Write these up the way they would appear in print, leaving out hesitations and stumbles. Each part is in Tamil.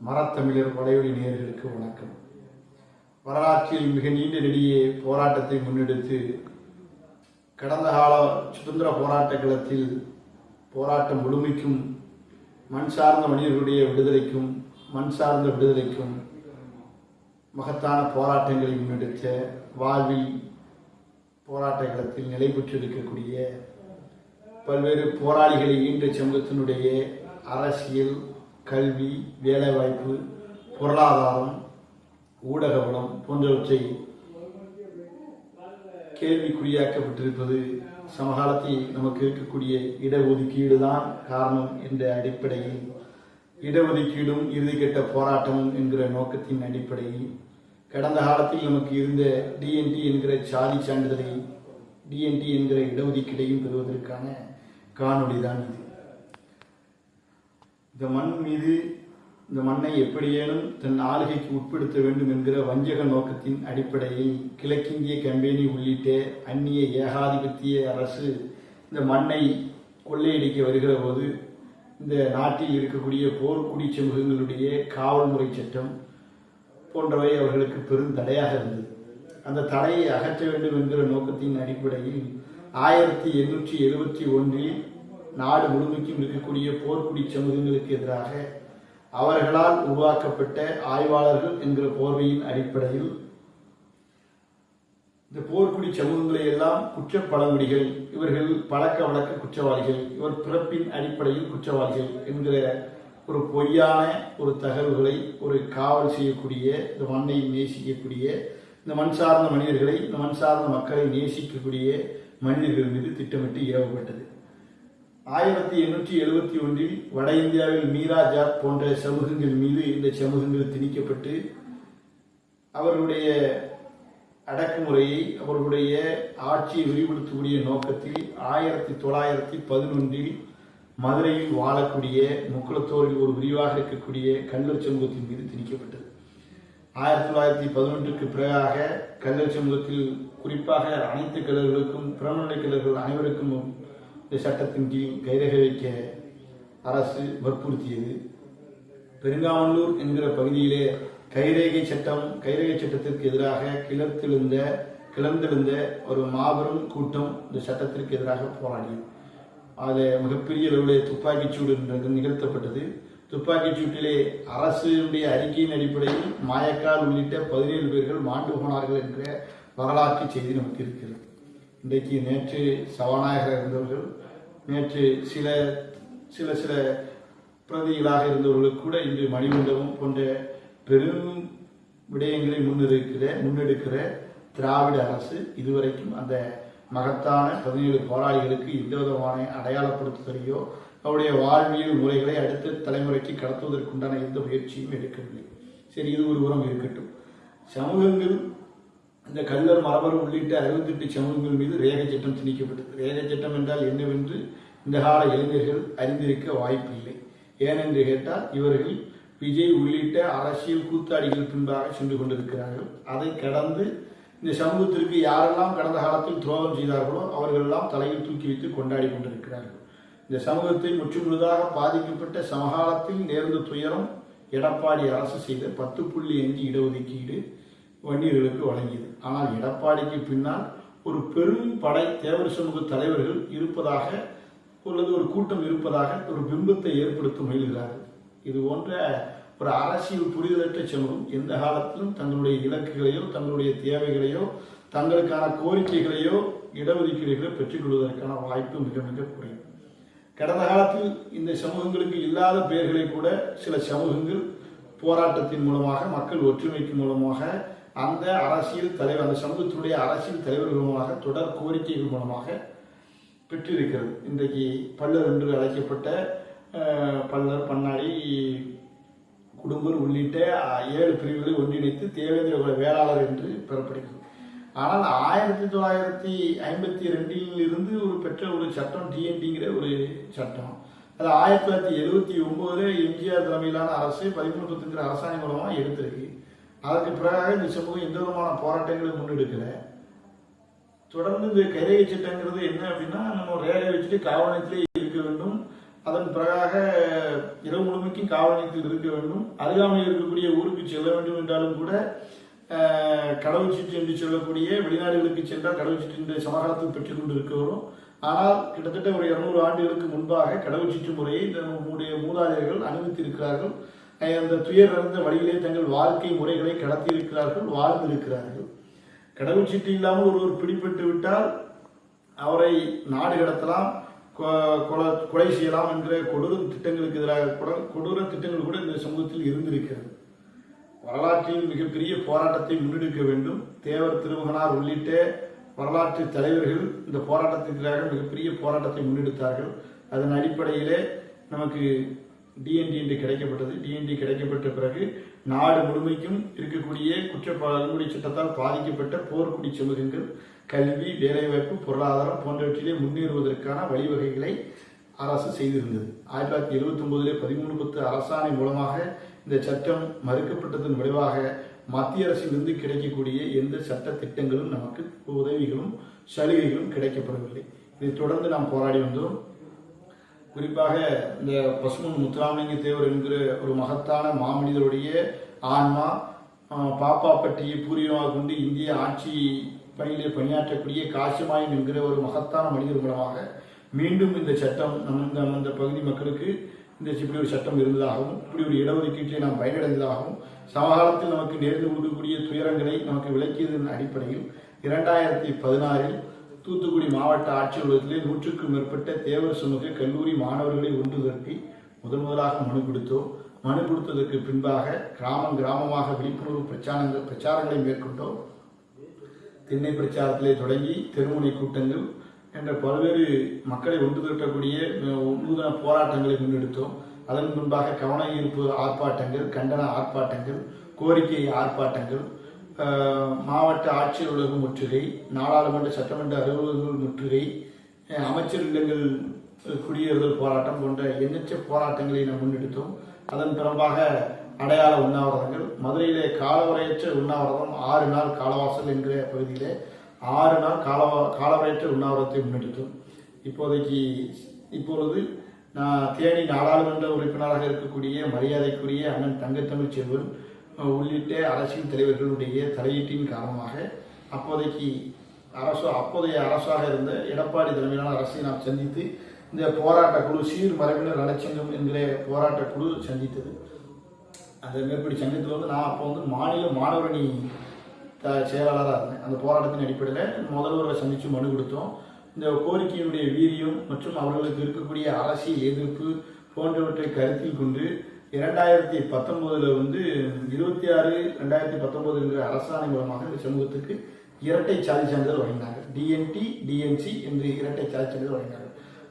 மரத்தமிழர் வலையொலி நேயர்களுக்கு வணக்கம். வரலாற்றில் மிக நீண்ட நெடிய போராட்டத்தை முன்னெடுத்து கடந்த கால சுதந்திர போராட்ட களத்தில் போராட்டம் முழுமைக்கும் மண் சார்ந்த மனிதர்களுடைய விடுதலைக்கும் மண் சார்ந்த விடுதலைக்கும் மகத்தான போராட்டங்களை முன்னெடுத்த வாழ்வில் போராட்ட களத்தில் நிலை பெற்றிருக்கக்கூடிய பல்வேறு போராளிகளை ஈன்ற சமூகத்தினுடைய அரசியல், கல்வி, வேலைவாய்ப்பு, பொருளாதாரம், ஊடக வளம் போன்றவற்றை கேள்விக்குறியாக்கப்பட்டிருப்பது சமகாலத்தில் நமக்கு இருக்கக்கூடிய இடஒதுக்கீடு தான் காரணம் என்ற அடிப்படையில் இடஒதுக்கீடும் இறுதிக்கட்ட போராட்டமும் என்கிற நோக்கத்தின் அடிப்படையில் கடந்த காலத்தில் நமக்கு இருந்த டிஎன்டி என்கிற சாதி சான்றிதழை டிஎன்டி என்கிற இடஒதுக்கீடையும் பெறுவதற்கான காணொளி தான் இது. இந்த மண் மீது இந்த மண்ணை எப்படியேனும் தன் ஆளுகைக்கு உட்படுத்த வேண்டும் என்கிற வஞ்சக நோக்கத்தின் அடிப்படையில் கிழக்கிந்திய கம்பெனி உள்ளிட்ட அந்நிய ஏகாதிபத்திய அரசு இந்த மண்ணை கொள்ளையடிக்க வருகிற போது இந்த நாட்டில் இருக்கக்கூடிய போர்க்குடி சமூகங்களுடைய காவல் முறை சட்டம் போன்றவை அவர்களுக்கு பெரும் தடையாக இருந்தது. அந்த தடையை அகற்ற வேண்டும் என்கிற நோக்கத்தின் அடிப்படையில் 1871 நாடு முழுமைக்கும் இருக்கக்கூடிய போர்க்குடி சமூகங்களுக்கு எதிராக அவர்களால் உருவாக்கப்பட்ட ஆய்வாளர்கள் என்கிற போர்வையின் அடிப்படையில் இந்த போர்க்குடி சமூகங்களை எல்லாம் குற்றப்பழங்குடிகள், இவர்கள் பழக்க வழக்க குற்றவாளிகள், இவர் பிறப்பின் அடிப்படையில் குற்றவாளிகள் என்கிற ஒரு பொய்யான ஒரு தகவல்களை ஒரு காவல் செய்யக்கூடிய, இந்த மண்ணை நேசிக்கக்கூடிய, இந்த மண் சார்ந்த மனிதர்களை, இந்த மண் சார்ந்த மக்களை நேசிக்கக்கூடிய மனிதர்கள் மீது திட்டமிட்டு ஏவப்பட்டது. 1871 வட இந்தியாவில் மீராஜாட் போன்ற சமூகங்கள் மீது இந்த சமூகங்கள் திணிக்கப்பட்டு அவர்களுடைய அடக்குமுறையை, அவர்களுடைய ஆட்சியை விரிவுபடுத்தக்கூடிய நோக்கத்தில் 1911 மதுரையில் வாழக்கூடிய முக்குளத்தோரில் ஒரு விரிவாக இருக்கக்கூடிய கல்லர் சமூகத்தின் மீது திணிக்கப்பட்டது. 1911க்கு பிறகாக கல்லர் சமூகத்தில் குறிப்பாக அனைத்து கல்லர்களுக்கும், பிறநிலை கல்லர்கள் அனைவருக்கும் இந்த சட்டத்தின் கீழ் கைரேகை வைக்க அரசு வற்புறுத்தியது. பெருங்காமல்லூர் என்கிற பகுதியிலே கைரேகை சட்டத்திற்கு எதிராக கிளர்ந்தெழுந்த ஒரு மாபெரும் கூட்டம் இந்த சட்டத்திற்கு எதிராக போராடியது. அதில் மிகப்பெரிய அளவில் துப்பாக்கிச்சூடு நிகழ்த்தப்பட்டது. துப்பாக்கிச்சூட்டிலே அரசுடைய அறிக்கையின் அடிப்படையில் மாயக்கால் உள்ளிட்ட 17 பேர்கள் மாண்டு போனார்கள் என்கிற வரலாற்று செய்தி நமக்கு இருக்கிறது. இன்றைக்கு நேற்று சபாநாயகர் இருந்தவர்கள், நேற்று சில சில சில பிரதிகளாக இருந்தவர்களுக்கு கூட இன்று மணிமண்டபம் போன்ற பெரும் விடயங்களை முன்னெடுக்கிற திராவிட அரசு இதுவரைக்கும் அந்த மகத்தான 17 போராளிகளுக்கு எந்த விதமான அடையாளப்படுத்துதலையோ அவருடைய வாழ்வியல் முறைகளை அடுத்த தலைமுறைக்கு கடத்துவதற்குண்டான எந்த முயற்சியும் எடுக்கவில்லை. சரி, இது ஒரு புறம் இருக்கட்டும். சமூகங்கள், இந்த கல்லர், மரபர் உள்ளிட்ட 68 சமூகங்கள் மீது ரேகை சட்டம் திணிக்கப்பட்டது. ரேகை சட்டம் என்றால் என்னவென்று இந்த கால இளைஞர்கள் அறிந்திருக்க வாய்ப்பில்லை. ஏனென்று கேட்டால் இவர்கள் விஜய் உள்ளிட்ட அரசியல் கூத்தாடிகள் பின்பாக சென்று கொண்டிருக்கிறார்கள். அதை கடந்து இந்த சமூகத்திற்கு யாரெல்லாம் கடந்த காலத்தில் துரோகம் செய்தார்களோ அவர்களெல்லாம் தலையில் தூக்கி வைத்து கொண்டாடி கொண்டிருக்கிறார்கள். இந்த சமூகத்தை முற்றுமுழுதாக பாதிக்கப்பட்ட சமகாலத்தில் நேர்ந்த துயரம் எடப்பாடி அரசு செய்த 10.5 இடஒதுக்கீடு வன்னியர்களுக்கு வழங்கியது. ஆனால் எடப்பாடிக்கு பின்னால் ஒரு பெரும் படை தேவர் சமூக தலைவர்கள் இருப்பதாக அல்லது ஒரு கூட்டம் இருப்பதாக ஒரு பிம்பத்தை ஏற்படுத்த முயல்கிறார்கள். இது போன்ற ஒரு அரசியல் புரிதலற்ற சமூகம் எந்த காலத்திலும் தங்களுடைய இலக்குகளையோ, தங்களுடைய தேவைகளையோ, தங்களுக்கான கோரிக்கைகளையோ, இடஒதுக்கீடுகளை பெற்றுக்கொள்வதற்கான வாய்ப்பு மிக மிக குறையும். கடந்த காலத்தில் இந்த சமூகங்களுக்கு இல்லாத பெயர்களை கூட சில சமூகங்கள் போராட்டத்தின் மூலமாக, மக்கள் ஒற்றுமைக்கு மூலமாக, அந்த அரசியல் தலைவர், அந்த சமூகத்தினுடைய அரசியல் தலைவர்கள் மூலமாக, தொடர் கோரிக்கைகள் மூலமாக பெற்றிருக்கிறது. இன்றைக்கு பல்லர் என்று அழைக்கப்பட்ட பல்லர், பன்னாடி, குடும்பர் உள்ளிட்ட 7 பிரிவுகளை ஒன்றிணைத்து தேவேந்திர குல வேளாளர் என்று பெறப்படுகிறது. ஆனால் 1952 இருந்து பெற்ற ஒரு சட்டம் டிஎன்டிங்கிற ஒரு சட்டம். அது 1979 எம்ஜிஆர் தலைமையிலான அரசு 13 அரசாணை மூலமாக எடுத்திருக்கு. அதற்கு பிறகு இந்த சமூகம் எந்த விதமான போராட்டங்களை முன்னெடுக்கல. தொடர்ந்து இந்த கைரேகை சட்டங்கிறது என்ன அப்படின்னா, நம்ம ரேகை வச்சுட்டு காவலத்திலே இருக்க வேண்டும், அதன் பிறகாக இரவு முழுமைக்கும் காவல் நிலையத்தில் இருக்க வேண்டும். அருகாமையில் இருக்கக்கூடிய ஊருக்கு செல்ல வேண்டும் என்றாலும் கூட கடவுச்சீட்டு என்று சொல்லக்கூடிய வெளிநாடுகளுக்கு சென்றால் கடவுச்சீட்டு என்ற சமகாலத்தில் பெற்றுக் கொண்டு இருக்கிறோம். ஆனால் கிட்டத்தட்ட ஒரு 200 ஆண்டுகளுக்கு முன்பாக கடவுச்சீட்டு முறையை நம்முடைய மூதாதையர்கள் அனுமதித்திருக்கிறார்கள். அந்த துயர் நிறைந்த வழியிலே தங்கள் வாழ்க்கை முறைகளை கடத்தியிருக்கிறார்கள், வாழ்ந்திருக்கிறார்கள். கடவுச்சீட்டு இல்லாமல் ஒருவர் பிடிபட்டு விட்டால் அவரை நாடு கடத்தலாம், கொலை செய்யலாம் என்ற கொடூர திட்டங்களுக்கு எதிராக கொடூர திட்டங்கள் கூட இந்த சமூகத்தில் இருந்திருக்கிறது. வரலாற்றில் மிகப்பெரிய போராட்டத்தை முன்னெடுக்க வேண்டும். தேவர் திருமகனார் உள்ளிட்ட வரலாற்று தலைவர்கள் இந்த போராட்டத்திற்காக மிகப்பெரிய போராட்டத்தை முன்னெடுத்தார்கள். அதன் அடிப்படையிலே நமக்கு டிஎன்டி என்று கிடைக்கப்பட்டது. டிஎன்டி கிடைக்கப்பட்ட பிறகு நாடு முழுமைக்கும் இருக்கக்கூடிய வன்முறை சட்டத்தால் பாதிக்கப்பட்ட போர்க்குடி சமூகங்கள் கல்வி, வேலைவாய்ப்பு, பொருளாதாரம் போன்றவற்றிலே முன்னேறுவதற்கான வழிவகைகளை அரசு செய்திருந்தது. 1979 1310 அரசாணை மூலமாக இந்த சட்டம் மறுக்கப்பட்டதன் விளைவாக மத்திய அரசிலிருந்து கிடைக்கக்கூடிய எந்த சட்ட திட்டங்களும் நமக்கு உதவிகளும் சலுகைகளும் கிடைக்கப்படவில்லை. இதைத் தொடர்ந்து நாம் போராடி வந்தோம். குறிப்பாக இந்த பசுமன் முத்துராமலிங்க தேவர் என்கிற ஒரு மகத்தான மாமனிதருடைய ஆன்மா பாப்பாப்பட்டியை பூர்வீகமாக கொண்டு இந்திய ஆட்சி பணியிலே பணியாற்றக்கூடிய காசிமாயன் என்கிற ஒரு மகத்தான மனிதர் மூலமாக மீண்டும் இந்த சட்டம் அந்த பகுதி மக்களுக்கு இப்படி ஒரு சட்டம் இருந்ததாகவும் இப்படி ஒரு இடஒதுக்கீட்டை நாம் பயனடைந்ததாகவும் சமகாலத்தில் நமக்கு நேர்ந்து கொடுக்கக்கூடிய துயரங்களை நமக்கு விளக்கியதன் அடிப்படையில் 2016 தூத்துக்குடி மாவட்ட ஆட்சியரகத்திலே 100க்கும் மேற்பட்ட தேவர் சமூக கல்லூரி மாணவர்களை ஒன்று திரட்டி முதலாக மனு கொடுத்தோம். மனு கொடுத்ததற்கு பின்பாக கிராமமாக விழிப்புணர்வு பிரச்சாரங்களை மேற்கொண்டோம். திண்ணை பிரச்சாரத்திலே தொடங்கி தெருமுனை கூட்டங்கள் என்ற பல்வேறு மக்களை ஒன்று திரட்டக்கூடிய நூதன போராட்டங்களை முன்னெடுத்தோம். அதன் முன்பாக கவன ஈர்ப்பு ஆர்ப்பாட்டங்கள், கண்டன ஆர்ப்பாட்டங்கள், கோரிக்கை ஆர்ப்பாட்டங்கள், மாவட்ட ஆட்சியர் அலுவலக முற்றுகை, நாடாளுமன்ற சட்டமன்ற அலுவலகங்கள் முற்றுகை, அமைச்சர் இல்லங்கள் குடியேறுதல் போராட்டம் போன்ற எண்ணற்ற போராட்டங்களை நாம் முன்னெடுத்தோம். அதன் பிறப்பாக அடையாள உண்ணாவிரதங்கள், மதுரையிலே காலவரையற்ற உண்ணாவிரதம் 6 நாள் காலவாசல் என்கிற பகுதியிலே 6 நாள் காலவரையற்ற உண்ணாவிரதத்தை முன்னெடுத்தோம். இப்பொழுது நான் தேனி நாடாளுமன்ற உறுப்பினராக இருக்கக்கூடிய மரியாதைக்குரிய அண்ணன் தங்கத்தமிழ் செல்வன் உள்ளிட்ட அரசியல் தலைவர்களுடைய தலையீட்டின் காரணமாக அப்போதைய அரசாக இருந்த எடப்பாடி தலைமையிலான அரசை நாம் சந்தித்து இந்த போராட்ட குழு சீர் மரபினர் நலச்சங்கம் என்கிற போராட்ட குழு சந்தித்தது. அந்த மேற்படி சங்கத்தில் நான் அப்போ மாநில மாணவரணி செயலாளராக இருந்தேன். அந்த போராட்டத்தின் அடிப்படையில் முதல்வரை சந்தித்து மனு கொடுத்தோம். இந்த கோரிக்கையினுடைய வீரியம் மற்றும் அவர்களுக்கு இருக்கக்கூடிய அரசியல் எதிர்ப்பு போன்றவற்றை கருத்தில் கொண்டு 2019 26/2019 என்கிற அரசாணை மூலமாக இந்த சமூகத்துக்கு இரட்டை சாதி சான்றிதழ் வழங்கினாங்க. டிஎன்டி, டிஎன்சி என்று இரட்டை சாதி சான்றிதழ் வழங்கினாங்க.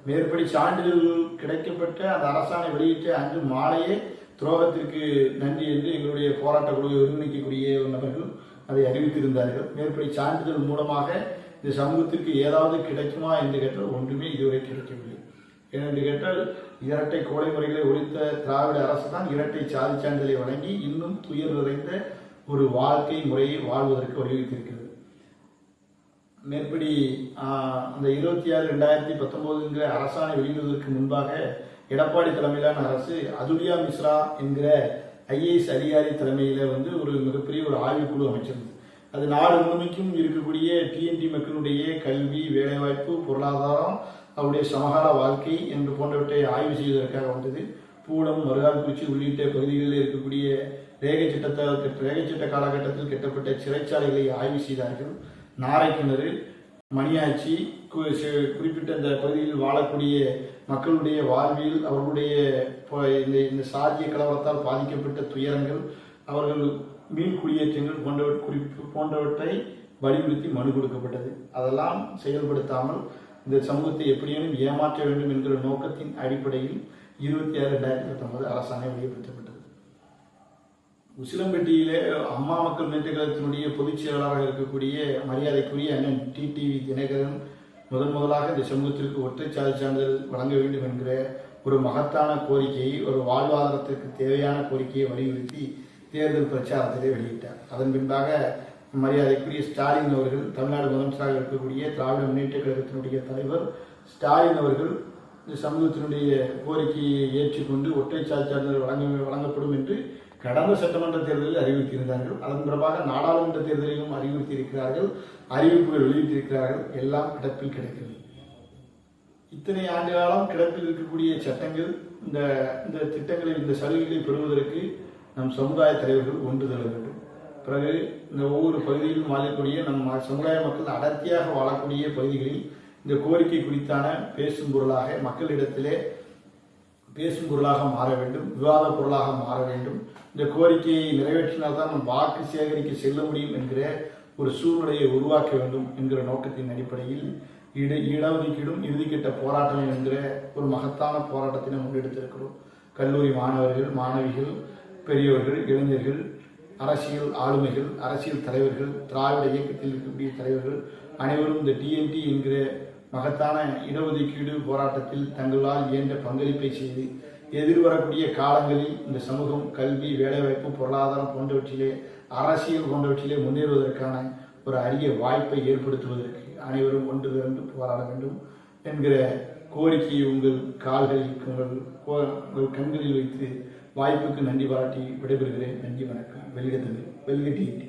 மேற்படி சான்றிதழ்கள் கிடைக்கப்பட்ட அந்த அரசாணை வெளியிட்ட அன்று மாலையே துரோகத்திற்கு நன்றி என்று எங்களுடைய போராட்ட குழுவை ஒருங்கிணைக்கக்கூடிய நபர்கள் அதை அறிவித்திருந்தார்கள். மேற்படி சான்றிதழ் மூலமாக இந்த சமூகத்திற்கு ஏதாவது கிடைக்குமா என்று கேட்டால் ஒன்றுமே இதுவரை கிடைக்கவில்லை. ஏனென்று கேட்டால் இரட்டை கோடை முறைகளை ஒழித்த திராவிட அரசு தான் இரட்டை சாதி சான்றிதழை வழங்கி இன்னும் துயர் நிறைந்த ஒரு வாழ்க்கை முறையை வாழ்வதற்கு வழிவகுத்திருக்கிறது. மேற்படி அந்த 26/2019 என்கிற அரசாணை வெளியிடுவதற்கு முன்பாக எடப்பாடி தலைமையிலான அரசு அதுல்யா மிஸ்ரா என்கிற IAS அதிகாரி தலைமையில ஒரு மிகப்பெரிய ஒரு ஆய்வுக்குழு அமைச்சிருந்தது. அது நாடு முழுமைக்கும் இருக்கக்கூடிய டிஎன்டி மக்களுடைய கல்வி, வேலைவாய்ப்பு, பொருளாதாரம், அவருடைய சமகால வாழ்க்கை என்று போன்றவற்றை ஆய்வு செய்வதற்காக வந்தது. பூடம், மருகால்குறிச்சி உள்ளிட்ட பகுதிகளில் இருக்கக்கூடிய ரேகை சட்ட காலகட்டத்தில் கட்டப்பட்ட சிறைச்சாலைகளை ஆய்வு செய்தார்கள். நாரைக்கிணறு, மணியாச்சி குறிப்பிட்ட இந்த பகுதியில் வாழக்கூடிய மக்களுடைய வாழ்வில் அவர்களுடைய இந்த சாதிய கலவரத்தால் பாதிக்கப்பட்ட துயரங்கள், அவர்கள் மீள் குடியேற்றங்கள் போன்றவற்றை வலியுறுத்தி மனு கொடுக்கப்பட்டது. அதெல்லாம் செயல்படுத்தாமல் இந்த சமூகத்தை எப்படியும் ஏமாற்ற வேண்டும் என்கிற நோக்கத்தின் அடிப்படையில் 26/2019 அரசாணை வெளியிடப்பட்டது. உசிலம்பட்டியிலே அம்மா மக்கள் முன்னேற்ற கழகத்தினுடைய பொதுச் செயலாளராக இருக்கக்கூடிய மரியாதைக்குரிய அண்ணன் டிடிவி தினகரன் முதலாக இந்த சமூகத்திற்கு ஒற்றை சாதி சான்றிதழ் வழங்க வேண்டும் என்கிற ஒரு மகத்தான கோரிக்கையை, ஒரு வாழ்வாதாரத்திற்கு தேவையான கோரிக்கையை வலியுறுத்தி தேர்தல் பிரச்சாரத்திலே வெளியிட்டார். அதன் பின்பாக மரியாதைக்குரிய ஸ்டாலின் அவர்கள், தமிழ்நாடு முதலமைச்சராக இருக்கக்கூடிய திராவிட முன்னேற்ற கழகத்தினுடைய தலைவர் ஸ்டாலின் அவர்கள் இந்த சமூகத்தினுடைய கோரிக்கையை ஏற்றுக்கொண்டு ஒற்றை சார்ஜர் வழங்கப்படும் என்று கடந்த சட்டமன்ற தேர்தலில் அறிவித்திருந்தார்கள். அதன் பிறப்பாக நாடாளுமன்ற தேர்தலிலும் அறிவுறுத்தியிருக்கிறார்கள், அறிவிப்புகள் வெளியிட்டிருக்கிறார்கள். எல்லாம் கிடப்பில் கிடக்கிறது. இத்தனை ஆண்டு காலம் கிடப்பில் இருக்கக்கூடிய சட்டங்கள், இந்த திட்டங்களை, இந்த சலுகைகளை பெறுவதற்கு நம் சமுதாய தலைவர்கள் ஒன்று தர வேண்டும். பிறகு இந்த ஒவ்வொரு பகுதியிலும் வாழக்கூடிய நம் சமுதாய மக்கள் அடர்த்தியாக வாழக்கூடிய பகுதிகளில் இந்த கோரிக்கை குறித்தான பேசும் பொருளாக மக்களிடத்திலே பேசும் பொருளாக மாற வேண்டும், விவாத பொருளாக மாற வேண்டும். இந்த கோரிக்கையை நிறைவேற்றினால்தான் நம் வாக்கு சேகரிக்க செல்ல முடியும் என்கிற ஒரு சூழ்நிலையை உருவாக்க வேண்டும் என்கிற நோக்கத்தின் அடிப்படையில் இடஒதுக்கீடும் இறுதிக்கட்ட போராட்டம் என்கிற ஒரு மகத்தான போராட்டத்தினை முன்னெடுத்திருக்கிறோம். கல்லூரி மாணவர்கள், மாணவிகள், பெரியவர்கள், இளைஞர்கள், அரசியல் ஆளுமைகள், அரசியல் தலைவர்கள், திராவிட இயக்கத்தில் இருக்கக்கூடிய தலைவர்கள் அனைவரும் இந்த டிஎன்டி என்கிற மகத்தான இடஒதுக்கீடு போராட்டத்தில் தங்களால் இயன்ற பங்களிப்பை செய்து எதிர்வரக்கூடிய காலங்களில் இந்த சமூகம் கல்வி, வேலைவாய்ப்பு, பொருளாதாரம் போன்றவற்றிலே, அரசியல் போன்றவற்றிலே முன்னேறுவதற்கான ஒரு அரிய வாய்ப்பை ஏற்படுத்துவதற்கு அனைவரும் ஒன்று திரண்டு போராட வேண்டும் என்கிற கோரிக்கையை உங்கள் கால்களில், உங்கள் கண்களில் வைத்து வாய்ப்புக்கு நன்றி பாராட்டி விடைபெறுகிறேன். நன்றி, வணக்கம். வெல்க தமிழ், வெல்க டிஎன்டி.